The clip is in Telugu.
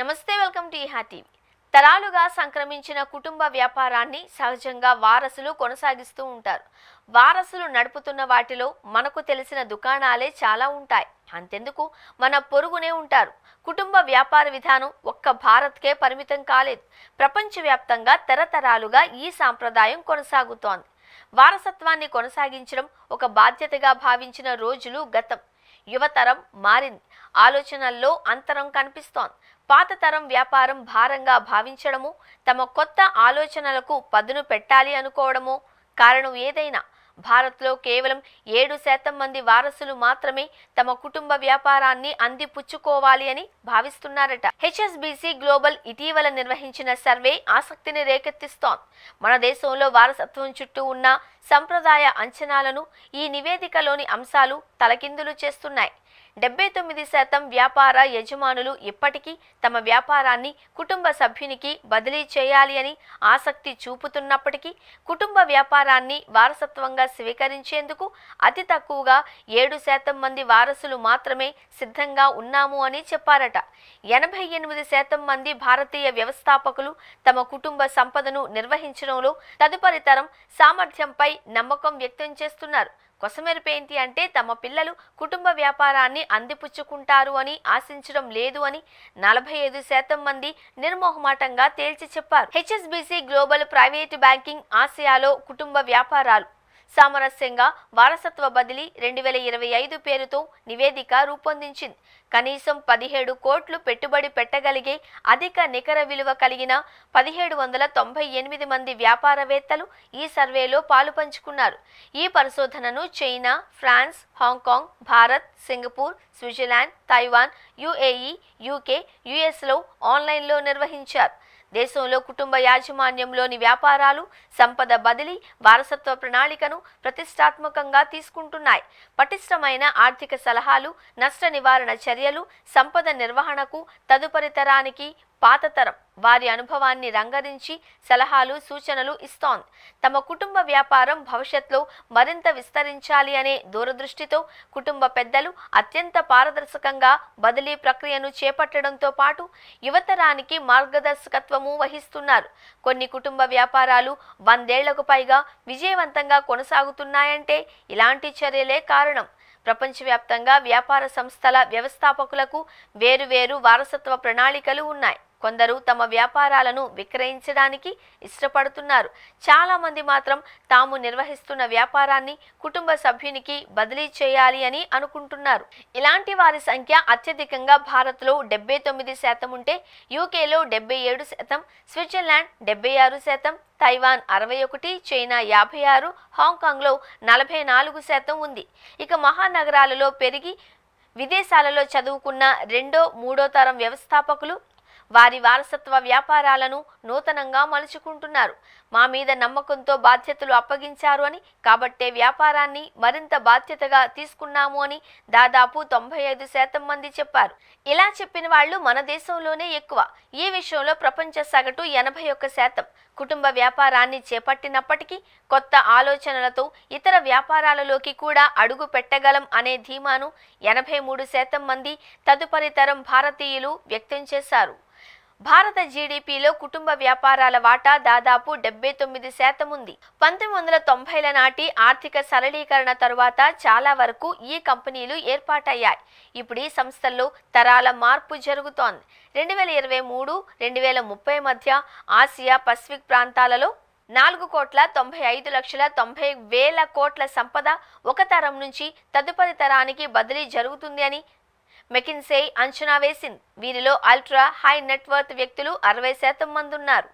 నమస్తే, వెల్కమ్ టు ఈహా టీవీ. తరాలుగా సంక్రమించిన కుటుంబ వ్యాపారాన్ని సహజంగా వారసులు కొనసాగిస్తూ ఉంటారు. వారసులు నడుపుతున్న వాటిలో మనకు తెలిసిన దుకాణాలే చాలా ఉంటాయి. అంతెందుకు, మన పొరుగునే ఉంటారు. కుటుంబ వ్యాపార విధానం ఒక్క భారత్కే పరిమితం కాలేదు. ప్రపంచవ్యాప్తంగా తరతరాలుగా ఈ సాంప్రదాయం కొనసాగుతోంది. వారసత్వాన్ని కొనసాగించడం ఒక బాధ్యతగా భావించిన రోజులు గతం. యువతరం మారింది. ఆలోచనల్లో అంతరం కనిపిస్తోంది. పాత తరం వ్యాపారం భారంగా భావించడము, తమ కొత్త ఆలోచనలకు పదును పెట్టాలి అనుకోవడము కారణం ఏదైనా, భారత్లో కేవలం 7% మంది వారసులు మాత్రమే తమ కుటుంబ వ్యాపారాన్ని అందిపుచ్చుకోవాలి అని భావిస్తున్నారట. హెచ్ఎస్బిసి గ్లోబల్ ఇటీవల నిర్వహించిన సర్వే ఆసక్తిని రేకెత్తిస్తోంది. మన దేశంలో వారసత్వం చుట్టూ ఉన్న సంప్రదాయ అంచనాలను ఈ నివేదికలోని అంశాలు తలకిందులు చేస్తున్నాయి. 79% వ్యాపార యజమానులు ఇప్పటికీ తమ వ్యాపారాన్ని కుటుంబ సభ్యునికి బదిలీ చేయాలి అని ఆసక్తి చూపుతున్నప్పటికీ, కుటుంబ వ్యాపారాన్ని వారసత్వంగా స్వీకరించేందుకు అతి తక్కువగా 7% మంది వారసులు మాత్రమే సిద్ధంగా ఉన్నాము అని చెప్పారట. 88% మంది భారతీయ వ్యవస్థాపకులు తమ కుటుంబ సంపదను నిర్వహించడంలో తదుపరి తరం సామర్థ్యంపై నమ్మకం వ్యక్తం చేస్తున్నారు. కొసమెరుపేంటి అంటే, తమ పిల్లలు కుటుంబ వ్యాపారాన్ని అందిపుచ్చుకుంటారు అని ఆశించడం లేదు అని 45% మంది నిర్మోహమాటంగా తేల్చి చెప్పారు. హెచ్ఎస్బిసి గ్లోబల్ ప్రైవేట్ బ్యాంకింగ్ ఆసియాలో కుటుంబ వ్యాపారాలు సామరస్యంగా వారసత్వ బదిలీ 2025 పేరుతో నివేదిక రూపొందించింది. కనీసం 17 కోట్లు పెట్టుబడి పెట్టగలిగే అధిక నికర విలువ కలిగిన 1798 మంది వ్యాపారవేత్తలు ఈ సర్వేలో పాలుపంచుకున్నారు. ఈ పరిశోధనను China, France, Hong Kong, Bharat, Singapore, Switzerland, Taiwan, UAE, UK, యుఎస్లో ఆన్లైన్లో నిర్వహించారు. దేశంలో కుటుంబ యాజమాన్యంలోని వ్యాపారాలు సంపద బదిలీ, వారసత్వ ప్రణాళికను ప్రతిష్టాత్మకంగా తీసుకుంటున్నాయి. పటిష్టమైన ఆర్థిక సలహాలు, నష్ట నివారణ చర్యలు, సంపద నిర్వహణకు తదుపరి తరానికి పాత తరం వారి అనుభవాన్ని రంగరించి సలహాలు, సూచనలు ఇస్తోంది. తమ కుటుంబ వ్యాపారం భవిష్యత్తులో మరింత విస్తరించాలి అనే దూరదృష్టితో కుటుంబ పెద్దలు అత్యంత పారదర్శకంగా బదిలీ ప్రక్రియను చేపట్టడంతో పాటు యువతరానికి మార్గదర్శకత్వము వహిస్తున్నారు. కొన్ని కుటుంబ వ్యాపారాలు 100 ఏళ్లకు పైగా విజయవంతంగా కొనసాగుతున్నాయంటే ఇలాంటి చర్యలే కారణం. ప్రపంచవ్యాప్తంగా వ్యాపార సంస్థల వ్యవస్థాపకులకు వేరువేరు వారసత్వ ప్రణాళికలు ఉన్నాయి. కొందరు తమ వ్యాపారాలను విక్రయించడానికి ఇష్టపడుతున్నారు. చాలా మంది మాత్రం తాము నిర్వహిస్తున్న వ్యాపారాన్ని కుటుంబ సభ్యునికి బదిలీ చేయాలి అని అనుకుంటున్నారు. ఇలాంటి వారి సంఖ్య అత్యధికంగా భారత్లో 79% ఉంటే, యూకేలో 77%, స్విట్జర్లాండ్ 76%, తైవాన్ 61%, చైనా 56%, హాంకాంగ్లో 44% ఉంది. ఇక మహానగరాలలో పెరిగి విదేశాలలో చదువుకున్న 2వ, 3వ తరం వ్యవస్థాపకులు వారి వారసత్వ వ్యాపారాలను నూతనంగా మలుచుకుంటున్నారు. మా మీద నమ్మకంతో బాధ్యతలు అప్పగించారు అని, కాబట్టే వ్యాపారాన్ని మరింత బాధ్యతగా తీసుకున్నాము అని దాదాపు 95% మంది చెప్పారు. ఇలా చెప్పిన వాళ్ళు మన దేశంలోనే ఎక్కువ. ఈ విషయంలో ప్రపంచ సగటు 81%. కుటుంబ వ్యాపారాన్ని చేపట్టినప్పటికీ కొత్త ఆలోచనలతో ఇతర వ్యాపారాలలోకి కూడా అడుగు పెట్టగలం అనే ధీమాను 83% మంది తదుపరి తరం భారతీయులు వ్యక్తం చేశారు. భారత జీడీపీలో కుటుంబ వ్యాపారాల వాటా దాదాపు 79% ఉంది. 1990ల నాటి ఆర్థిక సరళీకరణ తరువాత చాలా వరకు ఈ కంపెనీలు ఏర్పాటయ్యాయి. ఇప్పుడు ఈ సంస్థల్లో తరాల మార్పు జరుగుతోంది. 2023-2030 మధ్య ఆసియా పసిఫిక్ ప్రాంతాలలో 4,95,90,000 కోట్ల సంపద ఒక తరం నుంచి తదుపరి తరానికి బదిలీ జరుగుతుంది అని మెకిన్సే అంచనా వేసింది. వీరిలో అల్ట్రా హై నెట్వర్త్ వ్యక్తులు 60% మంది ఉన్నారు.